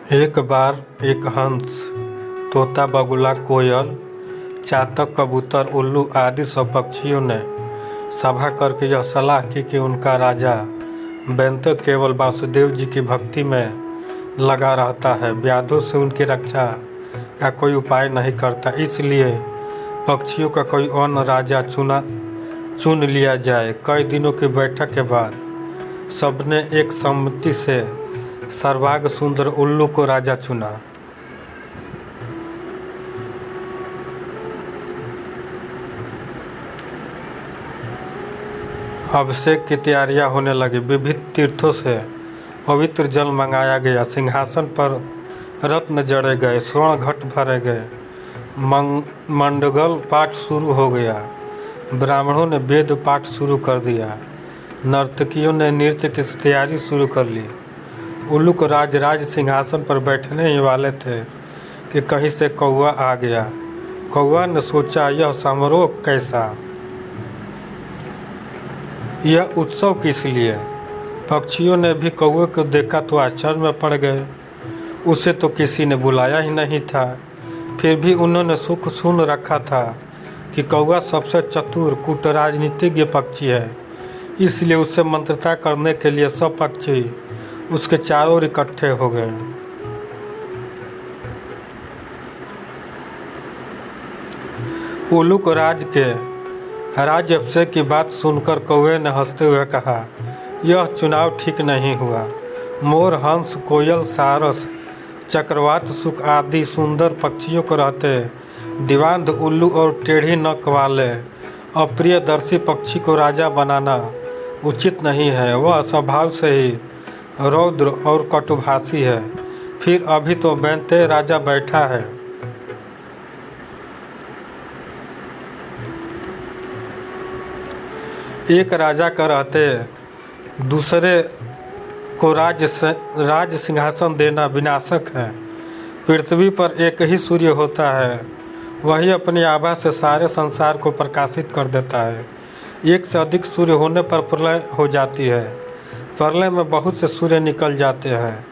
एक बार एक हंस, तोता, बगुला, कोयल, चातक, कबूतर, उल्लू आदि सब पक्षियों ने सभा करके यह सलाह की कि उनका राजा बेंतो केवल वासुदेव जी की भक्ति में लगा रहता है, व्याधों से उनकी रक्षा का कोई उपाय नहीं करता। इसलिए पक्षियों का कोई अन्य राजा चुन लिया जाए। कई दिनों की बैठक के बाद सबने एक सम्मति से सर्वांग सुंदर उल्लू को राजा चुना। अभिषेक की तैयारियां होने लगी। विविध तीर्थों से पवित्र जल मंगाया गया। सिंहासन पर रत्न जड़े गए, स्वर्ण घट भरे गए। मंडगल पाठ शुरू हो गया। ब्राह्मणों ने वेद पाठ शुरू कर दिया। नर्तकियों ने नृत्य की तैयारी शुरू कर ली। उल्लू को राज सिंहासन पर बैठने ही वाले थे कि कहीं से कौवा आ गया। कौवा ने सोचा, यह समारोह कैसा, यह उत्सव किस लिए। पक्षियों ने भी कौवे को देखा तो आश्चर्य में पड़ गए। उसे तो किसी ने बुलाया ही नहीं था। फिर भी उन्होंने सुख सुन रखा था कि कौवा सबसे चतुर कूटराजनीतिज्ञ पक्षी है, इसलिए उससे मंत्रता करने के लिए सब पक्षी उसके चारों ओर इकट्ठे हो गए। उल्लू को राज्य अभिषेक की बात सुनकर कौवे ने हंसते हुए कहा, यह चुनाव ठीक नहीं हुआ। मोर, हंस, कोयल, सारस, चक्रवात, सुख आदि सुंदर पक्षियों को रहते दीवांध उल्लू और टेढ़ी नक वाले अप्रियदर्शी पक्षी को राजा बनाना उचित नहीं है। वह स्वभाव से ही रौद्र और कटुभाषी है। फिर अभी तो बेंतो राजा बैठा है। एक राजा का रहते दूसरे को राज सिंहासन देना विनाशक है। पृथ्वी पर एक ही सूर्य होता है, वही अपनी आभा से सारे संसार को प्रकाशित कर देता है। एक से अधिक सूर्य होने पर प्रलय हो जाती है। प्रलय में बहुत से सूर्य निकल जाते हैं,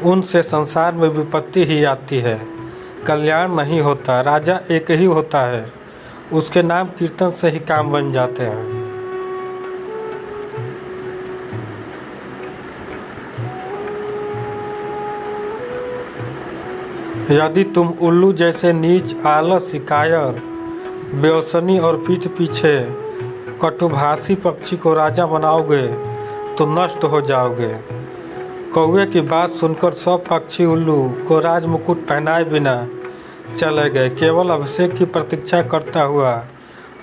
उनसे संसार में विपत्ति ही आती है, कल्याण नहीं होता। राजा एक ही होता है, उसके नाम कीर्तन से ही काम बन जाते हैं। यदि तुम उल्लू जैसे नीच, आलस, कायर, बेवसनी और पीठ पीछे कटुभाषी पक्षी को राजा बनाओगे तो नष्ट हो जाओगे। कौवे की बात सुनकर सब पक्षी उल्लू को राज मुकुट पहनाए बिना चले गए। केवल अभिषेक की प्रतीक्षा करता हुआ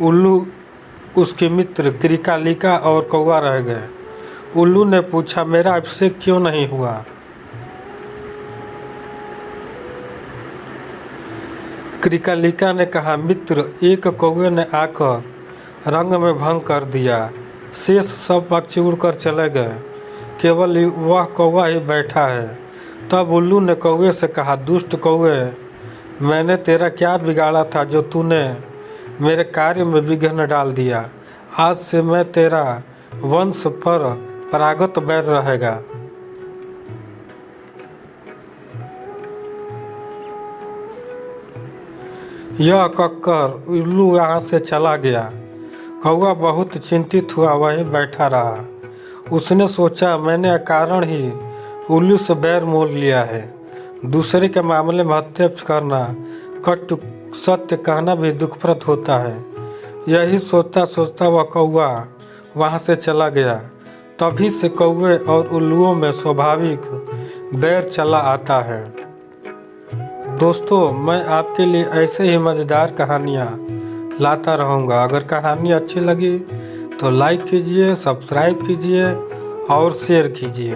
उल्लू, उसके मित्र क्रिकालिका और कौवा रह गए। उल्लू ने पूछा, मेरा अभिषेक क्यों नहीं हुआ? क्रिकालिका ने कहा, मित्र, एक कौवे ने आकर रंग में भंग कर दिया। शेष सब पक्षी उड़कर चले गए, केवल वह कौवा ही बैठा है। तब उल्लू ने कौवे से कहा, दुष्ट कौवे, मैंने तेरा क्या बिगाड़ा था जो तूने मेरे कार्य में विघ्न डाल दिया। आज से मैं तेरा वंश पर परागत बैर रहेगा। यह कहकर उल्लू यहाँ से चला गया। कौवा बहुत चिंतित हुआ, वहीं बैठा रहा। उसने सोचा, मैंने अकारण ही उल्लू से बैर मोल लिया है। दूसरे के मामले में हत्या करना, कटु सत्य कहना भी दुखप्रद होता है। यही सोचता सोचता वह कौवा वहाँ से चला गया। तभी से कौवे और उल्लुओं में स्वाभाविक बैर चला आता है। दोस्तों, मैं आपके लिए ऐसे ही मज़ेदार कहानियाँ लाता रहूँगा। अगर कहानी अच्छी लगी तो लाइक कीजिए, सब्सक्राइब कीजिए और शेयर कीजिए।